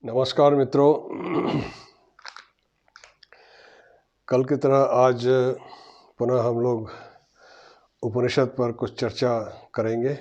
नमस्कार मित्रों। कल की तरह आज पुनः हम लोग उपनिषद पर कुछ चर्चा करेंगे।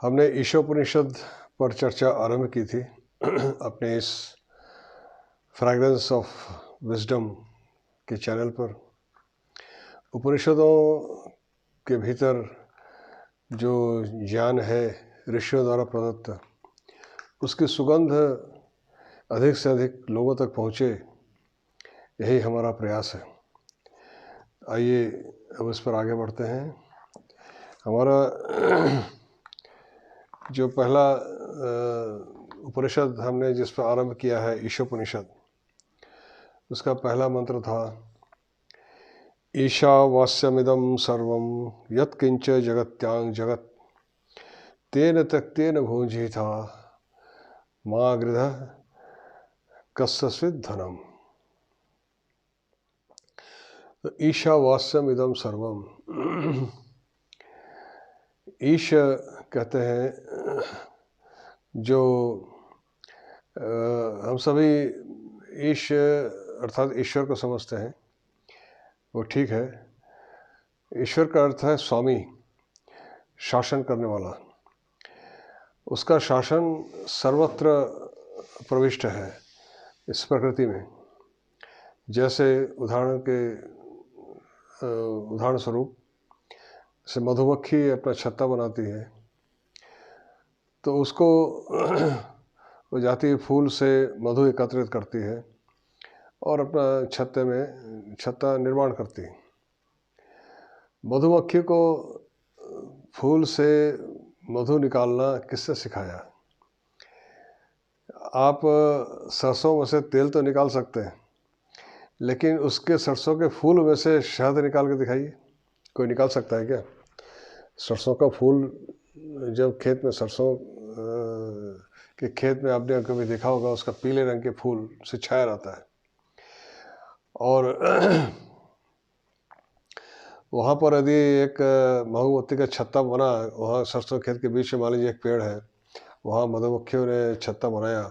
हमने ईशोपनिषद पर चर्चा आरंभ की थी अपने इस फ्रैग्रेंस ऑफ विजडम के चैनल पर। उपनिषदों के भीतर जो ज्ञान है ऋषियों द्वारा प्रदत्त, उसकी सुगंध अधिक से अधिक लोगों तक पहुँचे, यही हमारा प्रयास है। आइए अब इस पर आगे बढ़ते हैं। हमारा जो पहला उपनिषद हमने जिस पर आरंभ किया है ईशोपनिषद, उसका पहला मंत्र था ईशावास्यमिदं सर्वं यत्किंच जगत्यां जगत् तेन त्यक्तेन भुञ्जीथा मा गृधः कस्यचित् धनम्। तो ईशावास्यमिदं सर्वम, ईश कहते हैं जो हम सभी ईश अर्थात ईश्वर को समझते हैं, वो ठीक है। ईश्वर का अर्थ है स्वामी, शासन करने वाला। उसका शासन सर्वत्र प्रविष्ट है इस प्रकृति में। जैसे उदाहरण स्वरूप से मधुमक्खी अपना छत्ता बनाती है, तो उसको वो जाती है फूल से मधु एकत्रित करती है और अपना छत्ता निर्माण करती है। मधुमक्खी को फूल से मधु निकालना किसने सिखाया? आप सरसों में से तेल तो निकाल सकते हैं, लेकिन उसके सरसों के फूल में से शहद निकाल के दिखाइए, कोई निकाल सकता है क्या? सरसों का फूल, जब खेत में सरसों के खेत में आपने कभी देखा होगा, उसका पीले रंग के फूल से छाया रहता है। और वहाँ पर यदि एक मधुमक्खी का छत्ता बना, वहाँ सरसों खेत के बीच में मान लीजिए एक पेड़ है, वहाँ मधुमक्खियों ने छत्ता बनाया,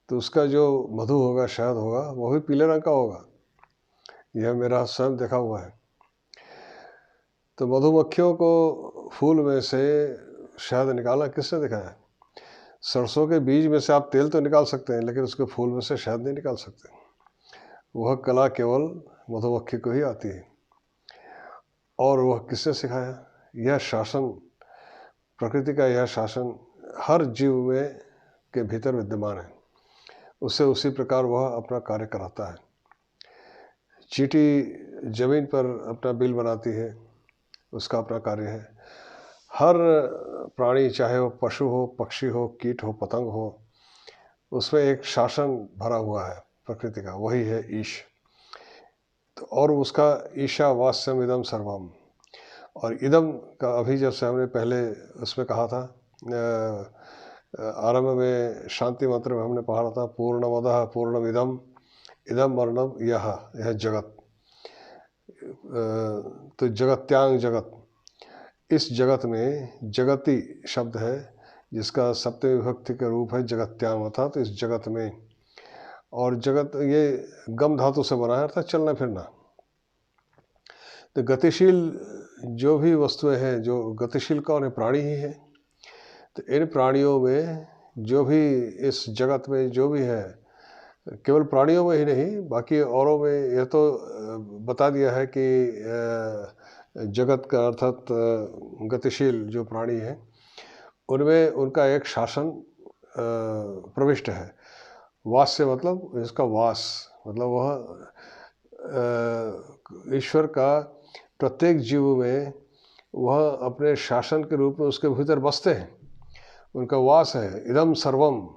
तो उसका जो मधु होगा, शहद होगा, वो भी पीले रंग का होगा। यह मेरा स्वयं देखा हुआ है। तो मधुमक्खियों को फूल में से शहद निकालना किसने दिखाया? सरसों के बीज में से आप तेल तो निकाल सकते हैं, लेकिन उसके फूल में से शहद नहीं निकाल सकते। वह कला केवल मधुमक्खी को ही आती है। और वह किसने सिखाया? यह शासन, प्रकृति का यह शासन हर जीव में के भीतर विद्यमान है। उससे उसी प्रकार वह अपना कार्य कराता है। चींटी जमीन पर अपना बिल बनाती है, उसका अपना कार्य है। हर प्राणी, चाहे वो पशु हो, पक्षी हो, कीट हो, पतंग हो, उसमें एक शासन भरा हुआ है प्रकृति का, वही है ईश। तो और उसका ईशावास्यम इदम सर्वम। और इदम का अभी जैसे हमने पहले उसमें कहा था, आरंभ में शांति मंत्र में हमने पढ़ा था पूर्णमदः पूर्णमिदम इदम वर्णम यह जगत। तो जगत्यांग जगत, इस जगत में जगति शब्द है जिसका सप्तमी विभक्ति का रूप है जगत्यांग, अर्थात तो इस जगत में। और जगत ये गम धातु से बना है, अर्थात चलना फिरना। तो गतिशील जो भी वस्तुएं हैं, जो गतिशील कौन है? प्राणी ही है। तो इन प्राणियों में जो भी इस जगत में जो भी है, केवल प्राणियों में ही नहीं, बाकी औरों में यह तो बता दिया है कि जगत का अर्थात गतिशील जो प्राणी है, उनमें उनका एक शासन प्रविष्ट है। वास से मतलब इसका वास, मतलब वह ईश्वर का प्रत्येक जीव में वह अपने शासन के रूप में उसके भीतर बसते हैं, उनका वास है। इदम सर्वम,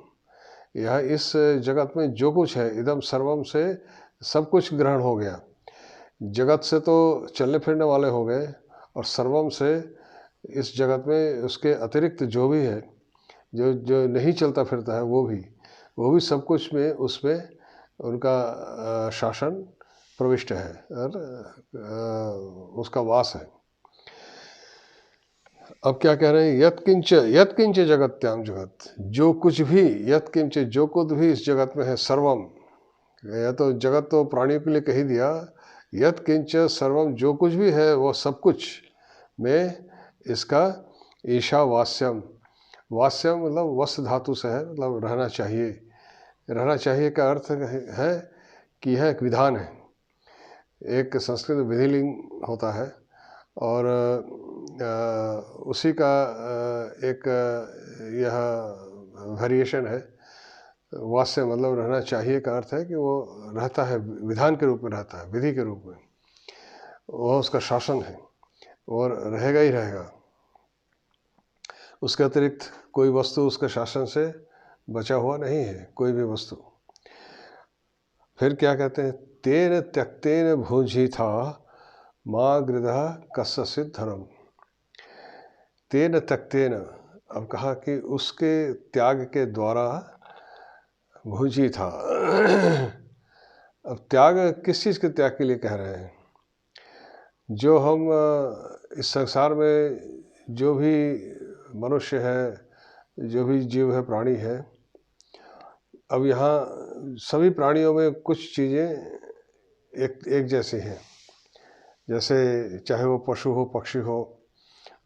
यह इस जगत में जो कुछ है, इदम सर्वम से सब कुछ ग्रहण हो गया। जगत से तो चलने फिरने वाले हो गए, और सर्वम से इस जगत में उसके अतिरिक्त जो भी है, जो जो नहीं चलता फिरता है, वो भी सब कुछ में उसमें उनका शासन प्रविष्ट है और उसका वास है। अब क्या कह रहे हैं, यत्किंच जगत्याम जगत, जो कुछ भी, यत्किंच जो कुछ भी इस जगत में है, सर्वम, या तो जगत तो प्राणियों के लिए कह ही दिया, यत्किंच सर्वम जो कुछ भी है वो सब कुछ में इसका ईशावास्यम, वास्यम मतलब वस धातु से है, मतलब रहना चाहिए। रहना चाहिए का अर्थ है कि यह एक विधान है, एक संस्कृत विधिलिंग होता है, और उसी का एक यह वेरिएशन है। वास्य मतलब रहना चाहिए का अर्थ है कि वो रहता है, विधान के रूप में रहता है, विधि के रूप में, वह उसका शासन है और रहेगा ही रहेगा। उसके अतिरिक्त कोई वस्तु उसके शासन से बचा हुआ नहीं है, कोई भी वस्तु। फिर क्या कहते हैं, तेन त्यक्तेन भुंजी था माँ गृधा कस्यचित् धर्म। तेन त्यक्तेन, अब कहा कि उसके त्याग के द्वारा, भुंजी था। अब त्याग किस चीज़ के त्याग के लिए कह रहे हैं, जो हम इस संसार में जो भी मनुष्य है, जो भी जीव है, प्राणी है, अब यहाँ सभी प्राणियों में कुछ चीज़ें एक जैसी हैं। जैसे चाहे वो पशु हो, पक्षी हो,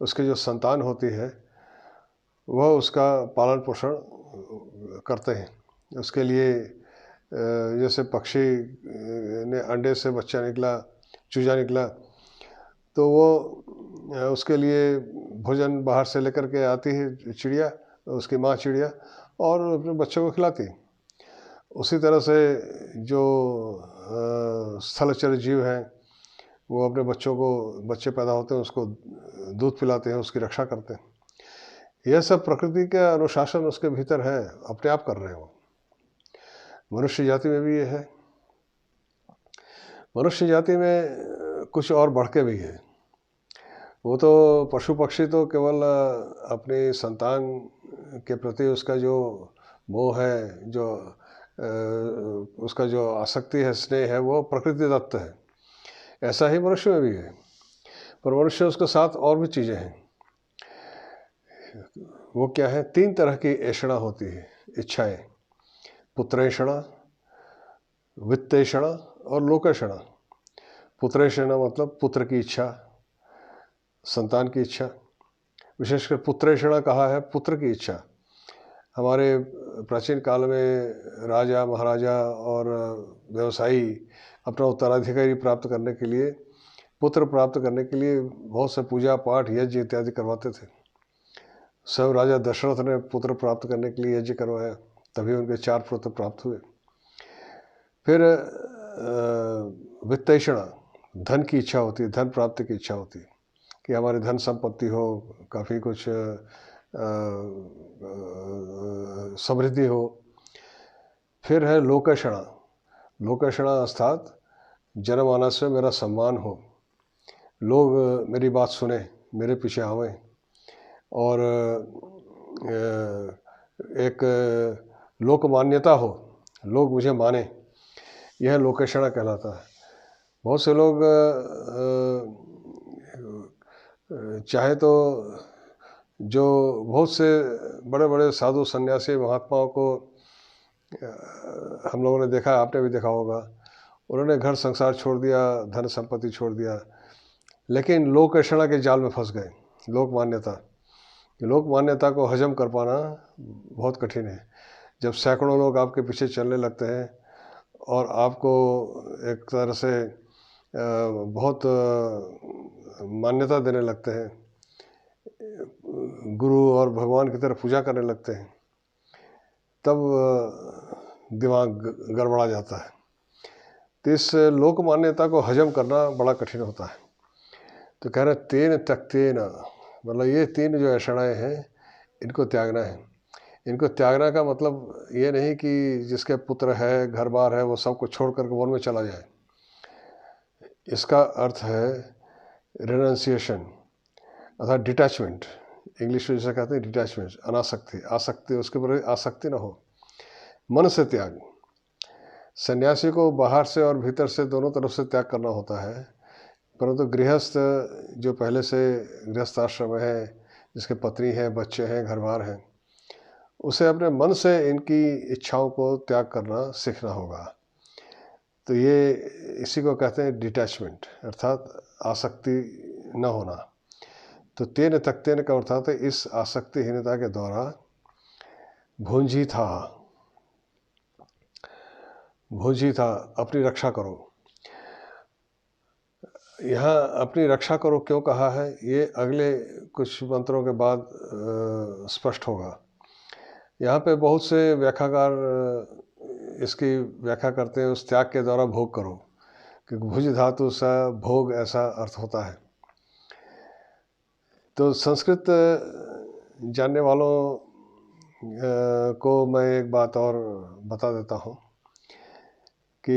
उसकी जो संतान होती है वह उसका पालन पोषण करते हैं। उसके लिए जैसे पक्षी ने अंडे से बच्चा निकला, चूजा निकला, तो वो उसके लिए भोजन बाहर से लेकर के आती है चिड़िया, उसकी माँ चिड़िया, और अपने बच्चों को खिलाती। उसी तरह से जो स्थलचर जीव हैं वो अपने बच्चों को, बच्चे पैदा होते हैं उसको दूध पिलाते हैं, उसकी रक्षा करते हैं। यह सब प्रकृति का अनुशासन उसके भीतर है, अपने आप कर रहे हो। मनुष्य जाति में भी ये है। मनुष्य जाति में कुछ और बढ़ के भी है। वो तो पशु पक्षी तो केवल अपनी संतान के प्रति उसका जो मोह है, जो उसका जो आसक्ति है, स्नेह है, वो प्रकृति दत्त है। ऐसा ही मनुष्य में भी है। पर मनुष्य उसके साथ और भी चीज़ें हैं। वो क्या है, 3 तरह की ऐषणा होती है, इच्छाएं, पुत्रेषणा, वित्तेषणा और लोकेषणा। पुत्रेषणा मतलब पुत्र की इच्छा, संतान की इच्छा। विशेषकर पुत्रेषणा कहा है, पुत्र की इच्छा। हमारे प्राचीन काल में राजा महाराजा और व्यवसायी अपना उत्तराधिकारी प्राप्त करने के लिए, पुत्र प्राप्त करने के लिए बहुत से पूजा पाठ, यज्ञ इत्यादि करवाते थे। सब राजा दशरथ ने पुत्र प्राप्त करने के लिए यज्ञ करवाया, तभी उनके 4 पुत्र प्राप्त हुए। फिर वित्तेषणा, धन की इच्छा होती है, धन प्राप्ति की इच्छा होती है कि हमारी धन संपत्ति हो, काफ़ी कुछ समृद्धि हो। फिर है लोकेषणा। लोकेषणा अर्थात जनमानस में मेरा सम्मान हो, लोग मेरी बात सुने, मेरे पीछे आवें, और एक लोक मान्यता हो, लोग मुझे माने, यह लोकेषणा कहलाता है। बहुत से लोग चाहे तो जो बहुत से बड़े बड़े साधु सन्यासी महात्माओं को हम लोगों ने देखा, आपने भी देखा होगा, उन्होंने घर संसार छोड़ दिया, धन संपत्ति छोड़ दिया, लेकिन लोकेषणा के जाल में फंस गए। लोक मान्यता को हजम कर पाना बहुत कठिन है। जब सैकड़ों लोग आपके पीछे चलने लगते हैं और आपको एक तरह से बहुत मान्यता देने लगते हैं, गुरु और भगवान की तरह पूजा करने लगते हैं, तब दिमाग गड़बड़ा जाता है। तो इस लोक मान्यता को हजम करना बड़ा कठिन होता है। तो कह रहे तेन त्यक्तेन, मतलब ये 3 जो ऐषणाएँ हैं, इनको त्यागना है। इनको त्यागना का मतलब ये नहीं कि जिसके पुत्र है, घर बार है, वो सबको छोड़ करके वन में चला जाए। इसका अर्थ है रिनंसिएशन अर्थात डिटैचमेंट। इंग्लिश में जैसे कहते हैं डिटैचमेंट, अनासक्ति, आसक्ति, उसके ऊपर आसक्ति ना हो, मन से त्याग। सन्यासी को बाहर से और भीतर से दोनों तरफ से त्याग करना होता है, परंतु गृहस्थ जो पहले से गृहस्थ आश्रम है जिसके पत्नी है, बच्चे हैं, घर बार हैं, उसे अपने मन से इनकी इच्छाओं को त्याग करना सीखना होगा। तो ये इसी को कहते हैं डिटैचमेंट, अर्थात आसक्ति न होना। तो तेन तकतेन का अर्थात है इस आसक्तिहीनता के द्वारा भुंजी था, भुंजी था, अपनी रक्षा करो। यहाँ अपनी रक्षा करो क्यों कहा है, ये अगले कुछ मंत्रों के बाद स्पष्ट होगा। यहाँ पे बहुत से व्याख्याकार इसकी व्याख्या करते हैं उस त्याग के द्वारा भोग करो, क्योंकि भुज धातु सा भोग ऐसा अर्थ होता है। तो संस्कृत जानने वालों को मैं एक बात और बता देता हूँ कि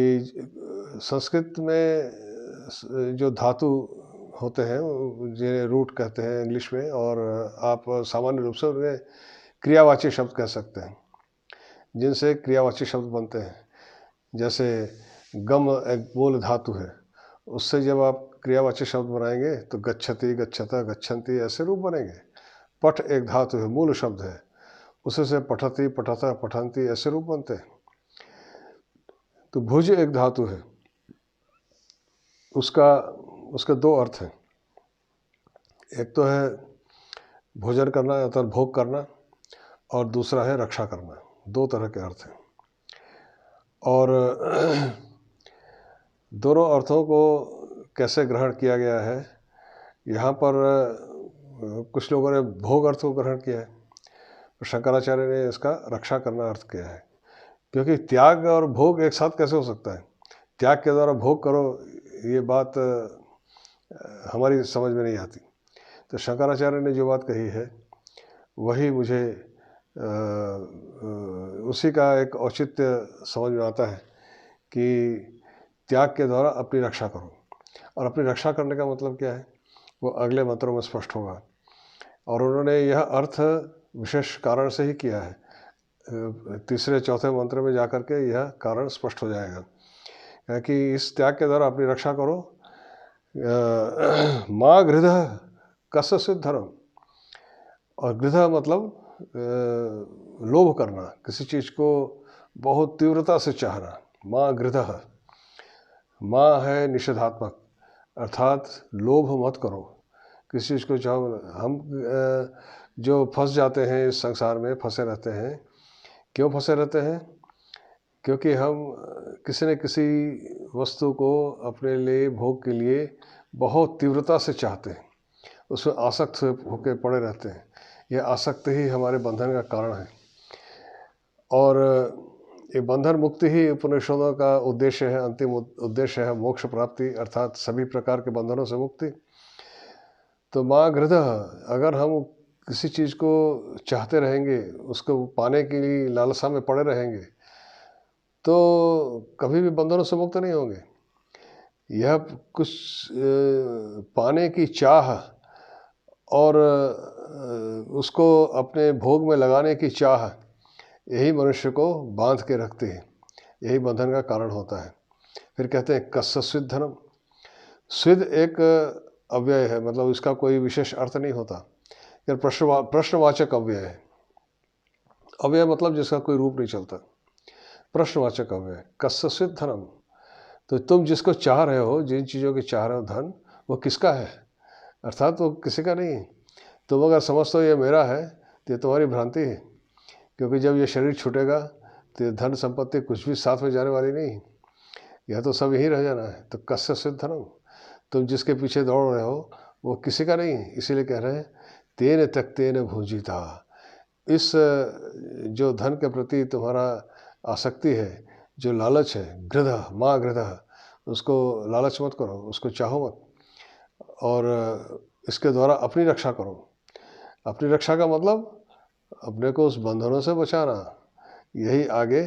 संस्कृत में जो धातु होते हैं जिन्हें रूट कहते हैं इंग्लिश में, और आप सामान्य रूप से उन्हें क्रियावाची शब्द कह सकते हैं, जिनसे क्रियावाची शब्द बनते हैं। जैसे गम एक मूल धातु है, उससे जब आप क्रियावाची शब्द बनाएंगे तो गच्छति, गच्छता, गच्छन्ति ऐसे रूप बनेंगे। पठ एक धातु है, मूल शब्द है, उसे से पठति, पठता, पठन्ति ऐसे रूप बनते हैं। तो भुज एक धातु है, उसका दो अर्थ हैं। एक तो है भोजन करना अर्थात भोग करना, और दूसरा है रक्षा करना। दो तरह के अर्थ हैं, और दोनों अर्थों को कैसे ग्रहण किया गया है, यहाँ पर कुछ लोगों ने भोग अर्थ को ग्रहण किया है, शंकराचार्य ने इसका रक्षा करना अर्थ किया है। क्योंकि त्याग और भोग एक साथ कैसे हो सकता है? त्याग के द्वारा भोग करो, ये बात हमारी समझ में नहीं आती। तो शंकराचार्य ने जो बात कही है वही मुझे उसी का एक औचित्य समझ में आता है कि त्याग के द्वारा अपनी रक्षा करो। और अपनी रक्षा करने का मतलब क्या है, वो अगले मंत्रों में स्पष्ट होगा। और उन्होंने यह अर्थ विशेष कारण से ही किया है। तीसरे चौथे मंत्र में जाकर के यह कारण स्पष्ट हो जाएगा कि इस त्याग के द्वारा अपनी रक्षा करो। माँ गृध कस्य धर्म, और गृध मतलब लोभ करना, किसी चीज़ को बहुत तीव्रता से चाहना। माँ गृध, माँ है निषेधात्मक, अर्थात लोभ मत करो, किसी चीज़ को चाहो। हम जो फंस जाते हैं इस संसार में, फंसे रहते हैं, क्यों फंसे रहते हैं? क्योंकि हम किसी न किसी वस्तु को अपने लिए भोग के लिए बहुत तीव्रता से चाहते हैं, उसमें आसक्त होकर पड़े रहते हैं। यह आसक्ति ही हमारे बंधन का कारण है, और ये बंधन मुक्ति ही उपनिषदों का उद्देश्य है, अंतिम उद्देश्य है मोक्ष प्राप्ति, अर्थात सभी प्रकार के बंधनों से मुक्ति। तो माँ गृध, अगर हम किसी चीज़ को चाहते रहेंगे, उसको पाने के लिए लालसा में पड़े रहेंगे, तो कभी भी बंधनों से मुक्त नहीं होंगे। यह कुछ पाने की चाह और उसको अपने भोग में लगाने की चाह, यही मनुष्य को बांध के रखती है, यही बंधन का कारण होता है। फिर कहते हैं कस्य स्विद धनम। स्विद एक अव्यय है, मतलब इसका कोई विशेष अर्थ नहीं होता, यह प्रश्नवाचक अव्यय है। अव्यय मतलब जिसका कोई रूप नहीं चलता, प्रश्नवाचक अव्यय। कस्य स्विद धनम, तो तुम जिसको चाह रहे हो, जिन चीज़ों की चाह रहे हो धन, वो किसका है? अर्थात वो किसी का नहीं है। तुम अगर समझते हो ये मेरा है तो ये तुम्हारी भ्रांति है, क्योंकि जब ये शरीर छूटेगा तो धन संपत्ति कुछ भी साथ में जाने वाली नहीं, यह तो सब यहीं रह जाना है। तो कस्य स्विद धनम, तुम जिसके पीछे दौड़ रहे हो वो किसी का नहीं है। इसीलिए कह रहे हैं तेन त्यक्तेन भुंजीता। इस जो धन के प्रति तुम्हारा आसक्ति है, जो लालच है, गृध, माँ गृध, उसको लालच मत करो, उसको चाहो मत, और इसके द्वारा अपनी रक्षा करो। अपनी रक्षा का मतलब अपने को उस बंधनों से बचाना। यही आगे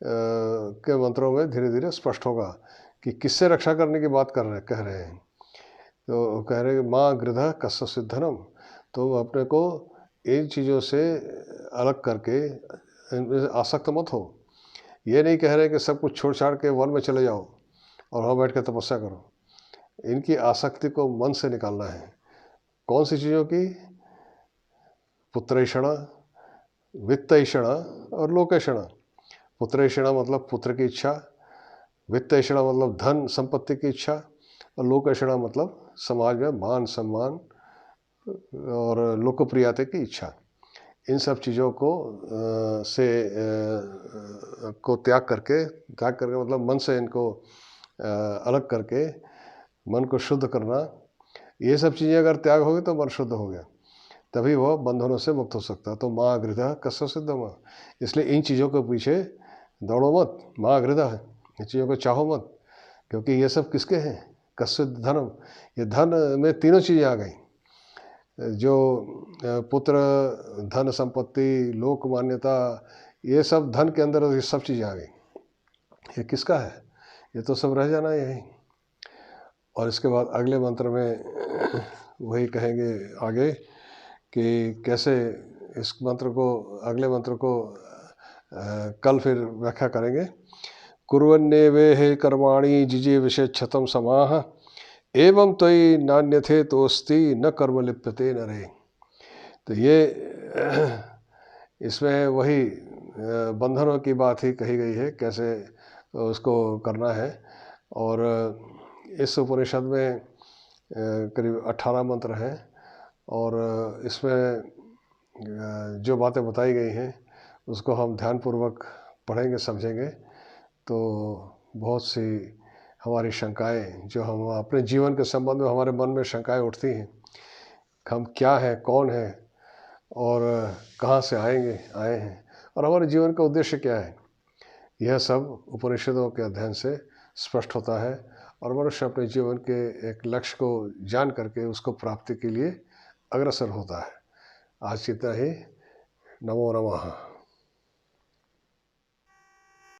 के मंत्रों में धीरे धीरे स्पष्ट होगा कि किससे रक्षा करने की बात कह रहे हैं। तो कह रहे हैं माँ गृध कस्य स्विद धनम, तो अपने को इन चीज़ों से अलग करके इनमें आसक्त मत हो। ये नहीं कह रहे कि सब कुछ छोड़ छाड़ के वन में चले जाओ और वहाँ बैठ के तपस्या करो। इनकी आसक्ति को मन से निकालना है। कौन सी चीज़ों की? पुत्रैषण, वित्तैषण और लोकैषण। पुत्रैषण मतलब पुत्र की इच्छा, वित्तैषण मतलब धन संपत्ति की इच्छा, और लोकैषण मतलब समाज में मान सम्मान और लोकप्रियता की इच्छा। इन सब चीज़ों को त्याग करके मतलब मन से इनको अलग करके मन को शुद्ध करना, ये सब चीज़ें अगर त्याग होगी तो मन शुद्ध हो गया, तभी वह बंधनों से मुक्त हो सकता है। तो माँ गृधा कस्य सिद्धम, इसलिए इन चीज़ों के पीछे दौड़ो मत, माँ गृधा है, इन चीज़ों को चाहो मत, क्योंकि ये सब किसके हैं, कस्य धनम, ये धन में तीनों चीज़ें आ गई, जो पुत्र, धन संपत्ति, लोक मान्यता, ये सब धन के अंदर ये सब चीज़ें आ गई। ये किसका है, ये तो सब रह जाना यही। और इसके बाद अगले मंत्र में वही कहेंगे आगे कि कैसे इस मंत्र को, अगले मंत्र को कल फिर व्याख्या करेंगे। कुर्वन्नेवेह कर्माणि जिजे विषेच्छतम समाह एवं त्वयि नान्यथे तोस्ति न कर्म लिप्यते नरे। तो ये इसमें वही बंधनों की बात ही कही गई है, कैसे उसको करना है। और इस उपनिषद में करीब 18 मंत्र हैं, और इसमें जो बातें बताई गई हैं उसको हम ध्यानपूर्वक पढ़ेंगे, समझेंगे, तो बहुत सी हमारी शंकाएं, जो हम अपने जीवन के संबंध में हमारे मन में शंकाएं उठती हैं, हम क्या हैं, कौन हैं, और कहाँ से आए हैं, और हमारे जीवन का उद्देश्य क्या है, यह सब उपनिषदों के अध्ययन से स्पष्ट होता है। और मनुष्य अपने जीवन के एक लक्ष्य को जान करके उसको प्राप्ति के लिए अग्रसर होता है। आज इतना ही। नमो नमः।